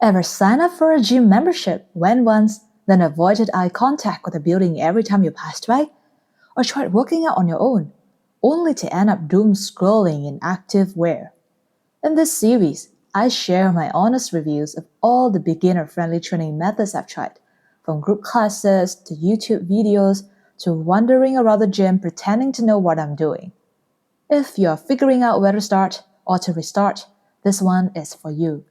Ever sign up for a gym membership, went once, then avoided eye contact with the building every time you passed by? Or tried working out on your own, only to end up doom scrolling in active wear? In this series, I share my honest reviews of all the beginner-friendly training methods I've tried, from group classes to YouTube videos to wandering around the gym pretending to know what I'm doing. If you're figuring out where to start or to restart, this one is for you.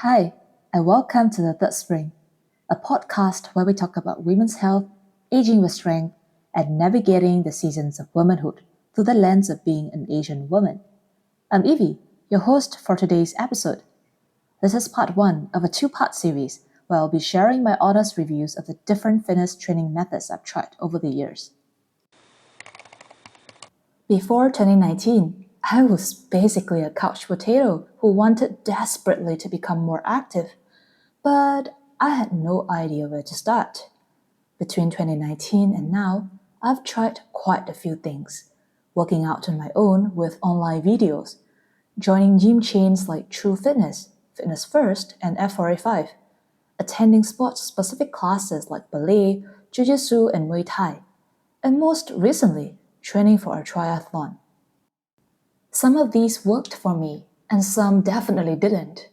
Hi, and welcome to The Third Spring, a podcast where we talk about women's health, aging with strength, and navigating the seasons of womanhood through the lens of being an Asian woman. I'm Evie, your host for today's episode. This is part one of a two-part series where I'll be sharing my honest reviews of the different fitness training methods I've tried over the years. Before 2019, I was basically a couch potato who wanted desperately to become more active, but I had no idea where to start. Between 2019 and now, I've tried quite a few things. Working out on my own with online videos, joining gym chains like True Fitness, Fitness First, and F4A5, attending sports-specific classes like ballet, jiu-jitsu, and Muay Thai, and most recently, training for a triathlon. Some of these worked for me, and some definitely didn't.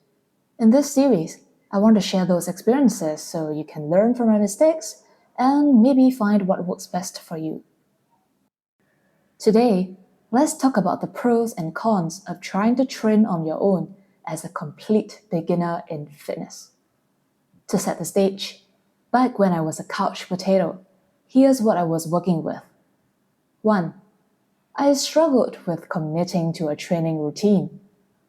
In this series, I want to share those experiences so you can learn from my mistakes and maybe find what works best for you. Today, let's talk about the pros and cons of trying to train on your own as a complete beginner in fitness. To set the stage, back when I was a couch potato, here's what I was working with. 1. I struggled with committing to a training routine.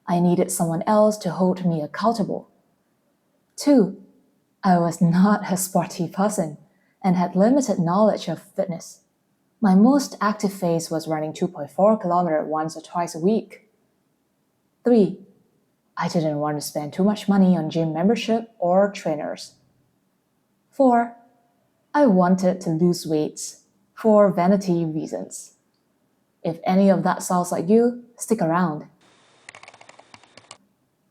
I needed someone else to hold me accountable. 2. I was not a sporty person and had limited knowledge of fitness. My most active phase was running 2.4 km once or twice a week. 3. I didn't want to spend too much money on gym membership or trainers. 4. I wanted to lose weights for vanity reasons. If any of that sounds like you, stick around.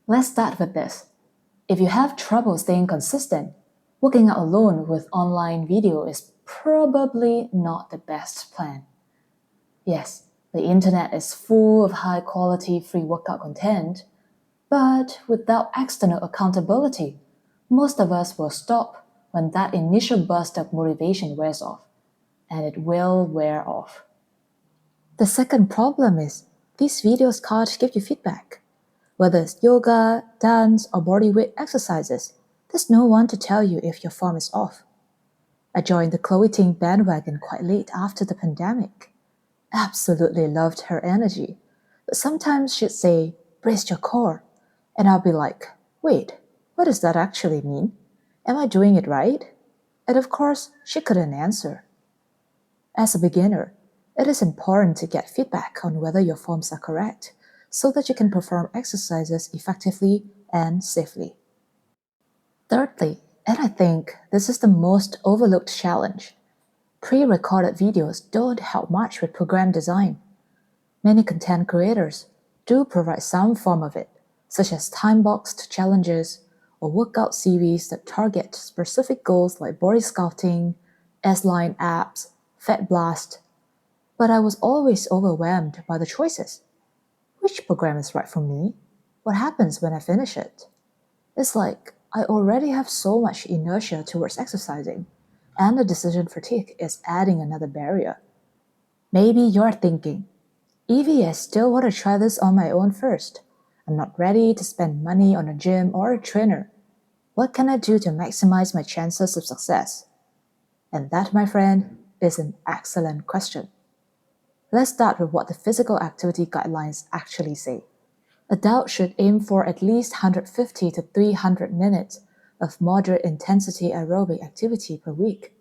Let's start with this. If you have trouble staying consistent, working out alone with online video is probably not the best plan. Yes, the internet is full of high-quality free workout content, but without external accountability, most of us will stop when that initial burst of motivation wears off, and it will wear off. The second problem is these videos can't give you feedback. Whether it's yoga, dance, or bodyweight exercises, there's no one to tell you if your form is off. I joined the Chloe Ting bandwagon quite late after the pandemic. Absolutely loved her energy, but sometimes she'd say, brace your core, and I'll be like, wait, what does that actually mean? Am I doing it right? And of course, she couldn't answer. As a beginner, it is important to get feedback on whether your forms are correct, so that you can perform exercises effectively and safely. Thirdly, and I think this is the most overlooked challenge, pre-recorded videos don't help much with program design. Many content creators do provide some form of it, such as time-boxed challenges or workout series that target specific goals like body sculpting, S-line abs, fat blast, but I was always overwhelmed by the choices. Which program is right for me? What happens when I finish it? It's like I already have so much inertia towards exercising, and the decision fatigue is adding another barrier. Maybe you're thinking, Evie, I still want to try this on my own first. I'm not ready to spend money on a gym or a trainer. What can I do to maximize my chances of success? And that, my friend, is an excellent question. Let's start with what the physical activity guidelines actually say. Adults should aim for at least 150 to 300 minutes of moderate intensity aerobic activity per week,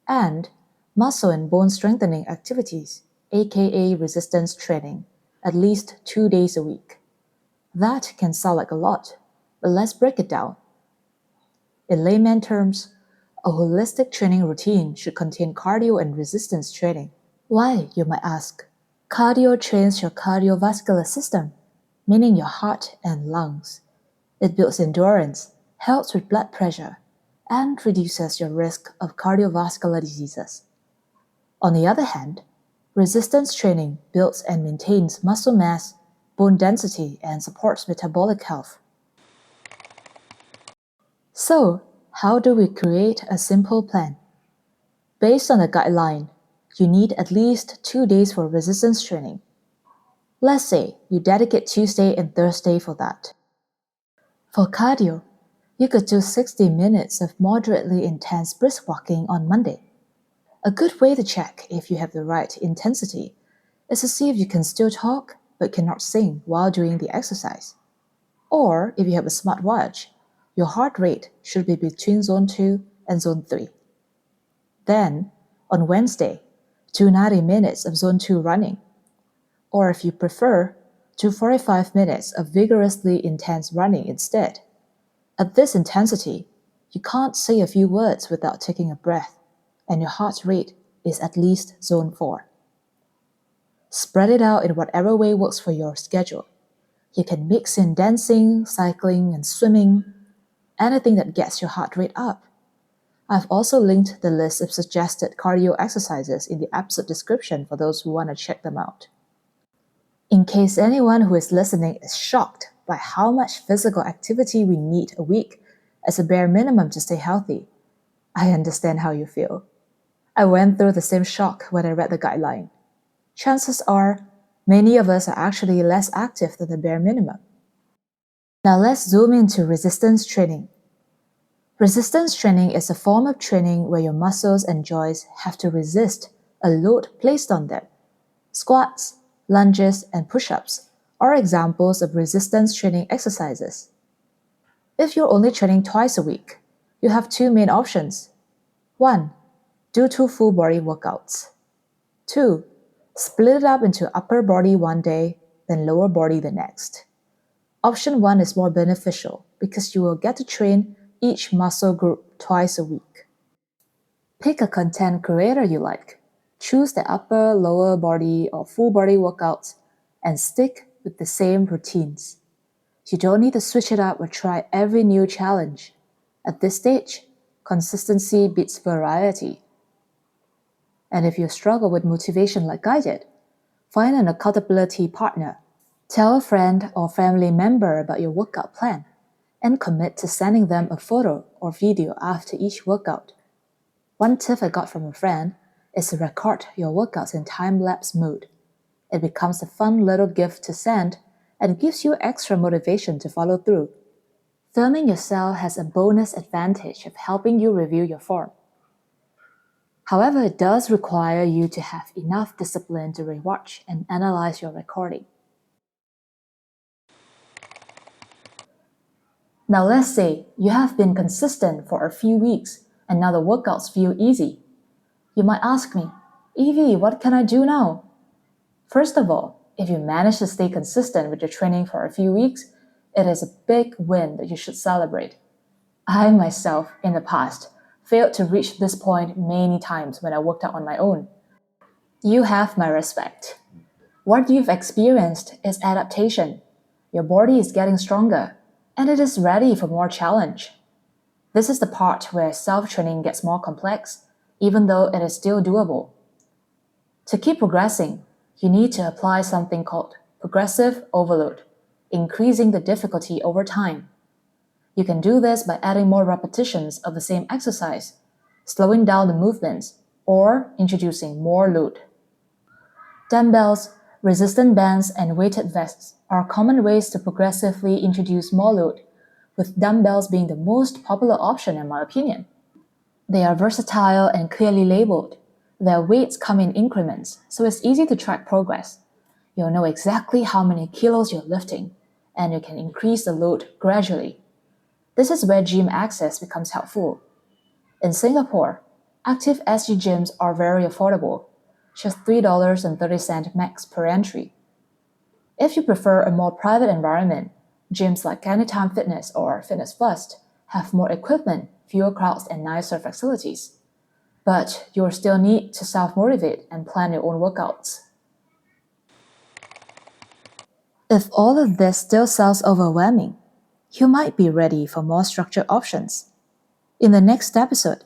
and muscle and bone strengthening activities, aka resistance training, at least 2 days a week. That can sound like a lot, but let's break it down. In layman terms, A holistic training routine should contain cardio and resistance training. Why, you might ask? Cardio trains your cardiovascular system, meaning your heart and lungs. It builds endurance, helps with blood pressure, and reduces your risk of cardiovascular diseases. On the other hand, resistance training builds and maintains muscle mass, bone density, and supports metabolic health. So, how do we create a simple plan? Based on the guideline, you need at least 2 days for resistance training. Let's say you dedicate Tuesday and Thursday for that. For cardio, you could do 60 minutes of moderately intense brisk walking on Monday. A good way to check if you have the right intensity is to see if you can still talk but cannot sing while doing the exercise. Or if you have a smartwatch, your heart rate should be between zone 2 and zone 3. Then, on Wednesday, do 90 minutes of zone 2 running. Or if you prefer, do 45 minutes of vigorously intense running instead. At this intensity, you can't say a few words without taking a breath, and your heart rate is at least zone 4. Spread it out in whatever way works for your schedule. You can mix in dancing, cycling, and swimming, anything that gets your heart rate up. I've also linked the list of suggested cardio exercises in the episode description for those who want to check them out. In case anyone who is listening is shocked by how much physical activity we need a week as a bare minimum to stay healthy, I understand how you feel. I went through the same shock when I read the guideline. Chances are, many of us are actually less active than the bare minimum. Now let's zoom into resistance training. Resistance training is a form of training where your muscles and joints have to resist a load placed on them. Squats, lunges, and push-ups are examples of resistance training exercises. If you're only training twice a week, you have 2 main options. 1. Do 2 full body workouts. 2. Split it up into upper body one day, then lower body the next. Option 1 is more beneficial because you will get to train each muscle group twice a week. Pick a content creator you like. Choose the upper, lower body, or full body workouts and stick with the same routines. You don't need to switch it up or try every new challenge. At this stage, consistency beats variety. And if you struggle with motivation like I did, find an accountability partner. Tell a friend or family member about your workout plan and commit to sending them a photo or video after each workout. One tip I got from a friend is to record your workouts in time-lapse mode. It becomes a fun little gift to send and gives you extra motivation to follow through. Filming yourself has a bonus advantage of helping you review your form. However, it does require you to have enough discipline to rewatch and analyze your recording. Now let's say you have been consistent for a few weeks and now the workouts feel easy. You might ask me, Evie, what can I do now? First of all, if you manage to stay consistent with your training for a few weeks, it is a big win that you should celebrate. I myself, in the past, failed to reach this point many times when I worked out on my own. You have my respect. What you've experienced is adaptation. Your body is getting stronger, and it is ready for more challenge. This is the part where self-training gets more complex, even though it is still doable. To keep progressing, you need to apply something called progressive overload, increasing the difficulty over time. You can do this by adding more repetitions of the same exercise, slowing down the movements, or introducing more load. Dumbbells, resistant bands, and weighted vests are common ways to progressively introduce more load, with dumbbells being the most popular option in my opinion. They are versatile and clearly labeled. Their weights come in increments, so it's easy to track progress. You'll know exactly how many kilos you're lifting, and you can increase the load gradually. This is where gym access becomes helpful. In Singapore, active SG gyms are very affordable, just $3.30 max per entry. If you prefer a more private environment, gyms like Anytime Fitness or Fitness First have more equipment, fewer crowds and nicer facilities. But you'll still need to self-motivate and plan your own workouts. If all of this still sounds overwhelming, you might be ready for more structured options. In the next episode,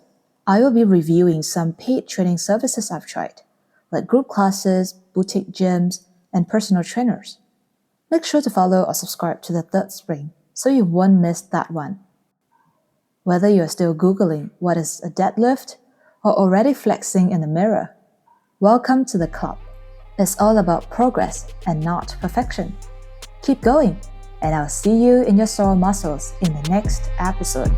I will be reviewing some paid training services I've tried, like group classes, boutique gyms, and personal trainers. Make sure to follow or subscribe to the Third Spring so you won't miss that one. Whether you're still Googling what is a deadlift or already flexing in the mirror, welcome to the club. It's all about progress and not perfection. Keep going, and I'll see you in your sore muscles in the next episode.